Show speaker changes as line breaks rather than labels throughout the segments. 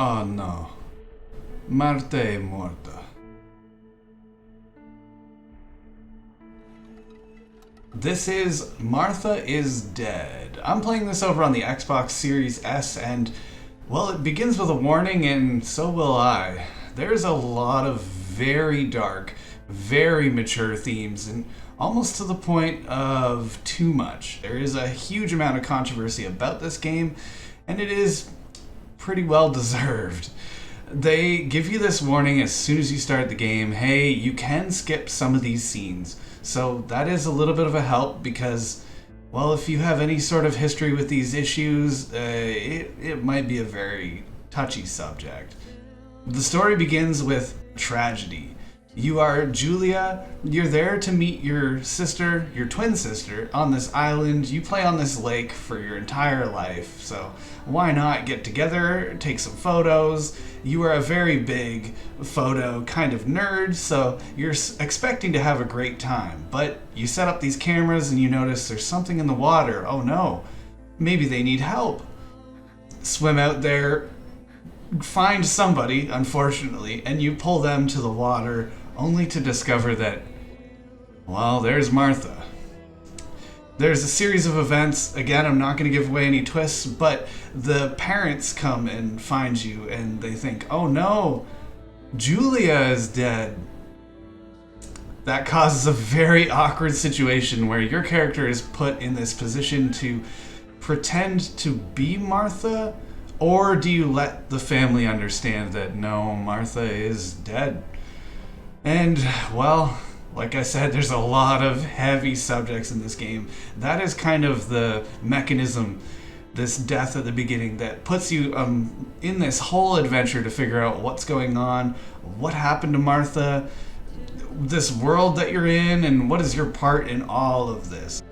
Oh no. Marta è morta. This is Martha is Dead. I'm playing this over on the Xbox Series S, and, well, it begins with a warning, and so will I. There's a lot of very dark, very mature themes, and almost to the point of too much. There is a huge amount of controversy about this game, and it is pretty well deserved. They give you this warning as soon as you start the game. Hey, you can skip some of these scenes. So that is a little bit of a help because, well, if you have any sort of history with these issues, it might be a very touchy subject. The story begins with tragedy. You are Julia. You're there to meet your sister, your twin sister, on this island. You play on this lake for your entire life, so why not get together, take some photos? You are a very big photo kind of nerd, so you're expecting to have a great time. But you set up these cameras and you notice there's something in the water. Oh no, maybe they need help. Swim out there, find somebody, unfortunately, and you pull them to the water only to discover that, well, there's Martha. There's a series of events. Again, I'm not going to give away any twists, but the parents come and find you and they think, oh no, Julia is dead. That causes a very awkward situation where your character is put in this position to pretend to be Martha, or do you let the family understand that no, Martha is dead? And, well, like I said, there's a lot of heavy subjects in this game. That is kind of the mechanism, this death at the beginning, that puts you in this whole adventure to figure out what's going on, what happened to Martha, this world that you're in, and what is your part in all of this.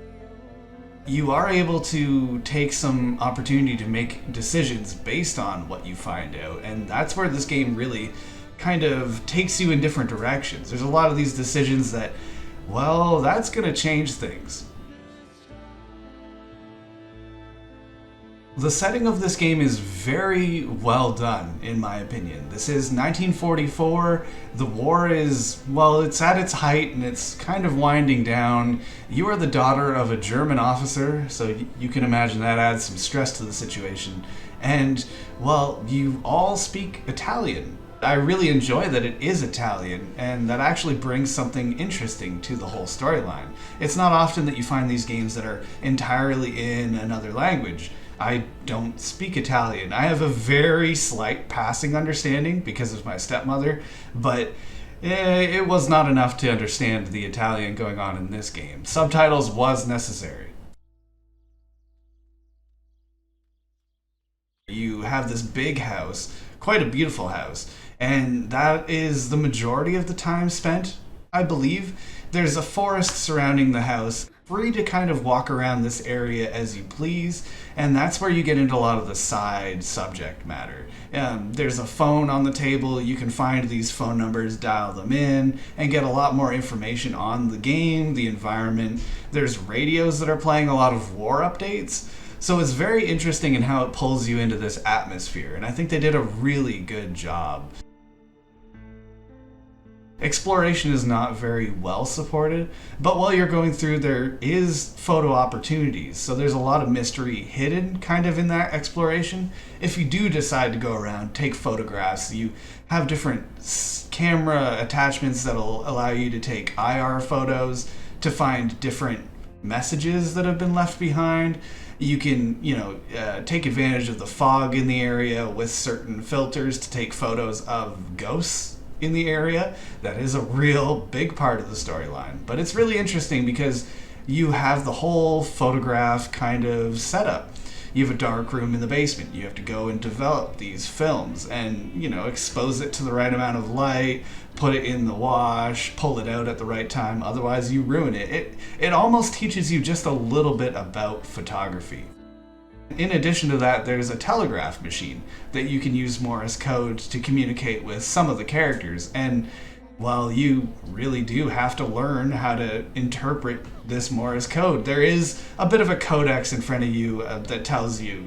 You are able to take some opportunity to make decisions based on what you find out, and that's where this game really kind of takes you in different directions. There's a lot of these decisions that, well, that's going to change things. The setting of this game is very well done, in my opinion. This is 1944. The war is, well, it's at its height and it's kind of winding down. You are the daughter of a German officer, so you can imagine that adds some stress to the situation. And, well, you all speak Italian. I really enjoy that it is Italian, and that actually brings something interesting to the whole storyline. It's not often that you find these games that are entirely in another language. I don't speak Italian. I have a very slight passing understanding because of my stepmother, but it was not enough to understand the Italian going on in this game. Subtitles was necessary. You have this big house, quite a beautiful house, and that is the majority of the time spent, I believe. There's a forest surrounding the house, free to kind of walk around this area as you please, and that's where you get into a lot of the side subject matter. There's a phone on the table. You can find these phone numbers, dial them in, and get a lot more information on the game, the environment. There's radios that are playing a lot of war updates. So it's very interesting in how it pulls you into this atmosphere, and I think they did a really good job. Exploration is not very well supported, but while you're going through, there is photo opportunities, so there's a lot of mystery hidden kind of in that exploration. If you do decide to go around, take photographs, you have different camera attachments that'll allow you to take IR photos to find different messages that have been left behind. You can, take advantage of the fog in the area with certain filters to take photos of ghosts in the area. That is a real big part of the storyline. But it's really interesting because you have the whole photograph kind of setup. You have a dark room in the basement. You have to go and develop these films and, expose it to the right amount of light, put it in the wash, pull it out at the right time, otherwise you ruin it. It almost teaches you just a little bit about photography. In addition to that, there's a telegraph machine that you can use Morse code to communicate with some of the characters, and while you really do have to learn how to interpret this Morse code, there is a bit of a codex in front of you that tells you,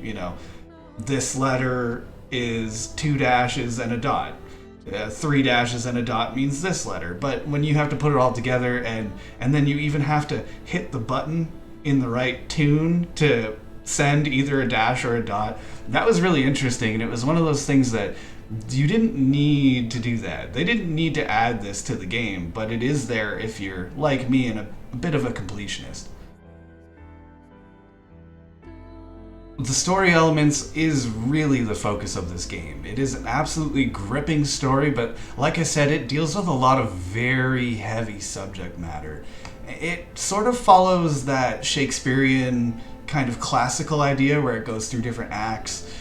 this letter is 2 dashes and a dot. 3 dashes and a dot means this letter. But when you have to put it all together and then you even have to hit the button in the right tune to send either a dash or a dot, that was really interesting. And it was one of those things that you didn't need to do that. They didn't need to add this to the game, but it is there if you're like me and a bit of a completionist. The story elements is really the focus of this game. It is an absolutely gripping story, but like I said, it deals with a lot of very heavy subject matter. It sort of follows that Shakespearean kind of classical idea where it goes through different acts.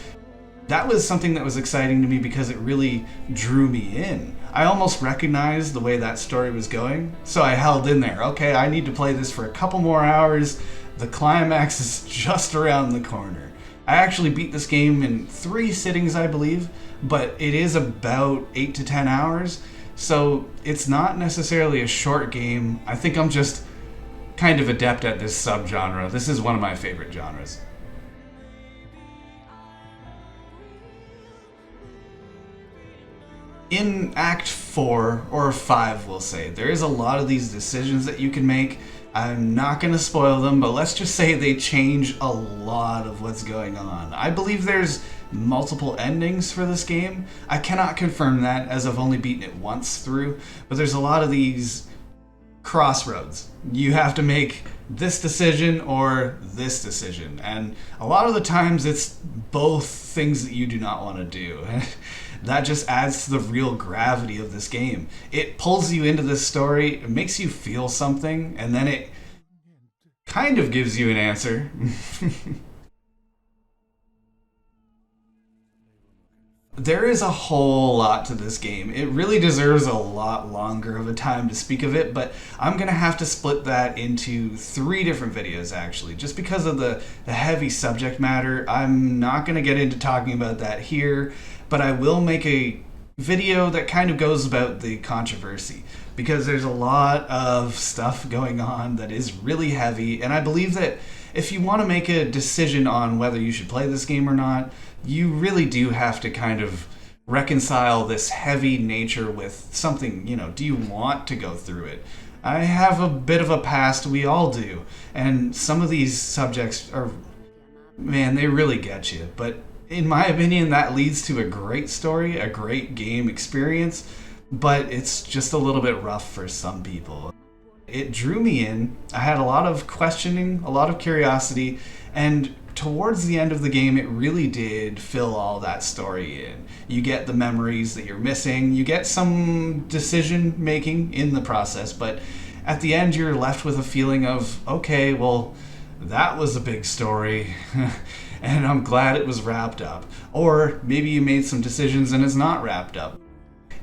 That was something that was exciting to me because it really drew me in. I almost recognized the way that story was going, so I held in there. Okay, I need to play this for a couple more hours. The climax is just around the corner. I actually beat this game in 3 sittings, I believe, but it is about 8 to 10 hours, so it's not necessarily a short game. I think I'm just kind of adept at this subgenre. This is one of my favorite genres. In Act 4, or 5 we'll say, there is a lot of these decisions that you can make. I'm not going to spoil them, but let's just say they change a lot of what's going on. I believe there's multiple endings for this game. I cannot confirm that as I've only beaten it once through, but there's a lot of these crossroads. You have to make this decision or this decision, and a lot of the times it's both things that you do not want to do. That just adds to the real gravity of this game. It pulls you into this story, it makes you feel something, and then it kind of gives you an answer. There is a whole lot to this game. It really deserves a lot longer of a time to speak of it, but I'm going to have to split that into 3 different videos actually, just because of the heavy subject matter. I'm not going to get into talking about that here, but I will make a video that kind of goes about the controversy, because there's a lot of stuff going on that is really heavy, and I believe that if you want to make a decision on whether you should play this game or not, you really do have to kind of reconcile this heavy nature with something, do you want to go through it? I have a bit of a past, we all do, and some of these subjects are, man, they really get you, but in my opinion, that leads to a great story, a great game experience, but it's just a little bit rough for some people. It drew me in. I had a lot of questioning, a lot of curiosity, and towards the end of the game, it really did fill all that story in. You get the memories that you're missing, you get some decision making in the process, but at the end, you're left with a feeling of, okay, well, that was a big story. And I'm glad it was wrapped up. Or maybe you made some decisions and it's not wrapped up.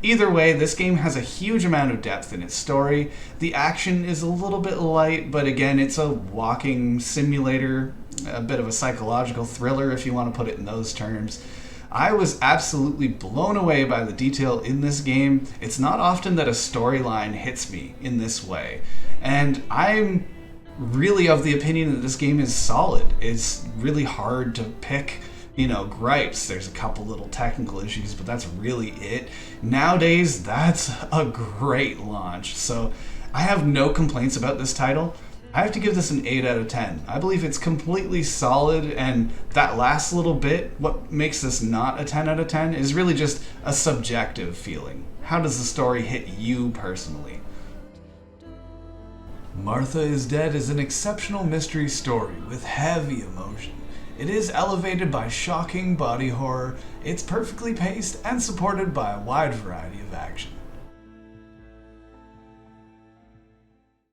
Either way, this game has a huge amount of depth in its story. The action is a little bit light, but again, it's a walking simulator, a bit of a psychological thriller if you want to put it in those terms. I was absolutely blown away by the detail in this game. It's not often that a storyline hits me in this way. And I'm really of the opinion that this game is solid. It's really hard to pick, gripes. There's a couple little technical issues, but that's really it. Nowadays, that's a great launch. So I have no complaints about this title. I have to give this an 8 out of 10. I believe it's completely solid, and that last little bit, what makes this not a 10 out of 10, is really just a subjective feeling. How does the story hit you personally? Martha is Dead is an exceptional mystery story with heavy emotion. It is elevated by shocking body horror, it's perfectly paced and supported by a wide variety of action.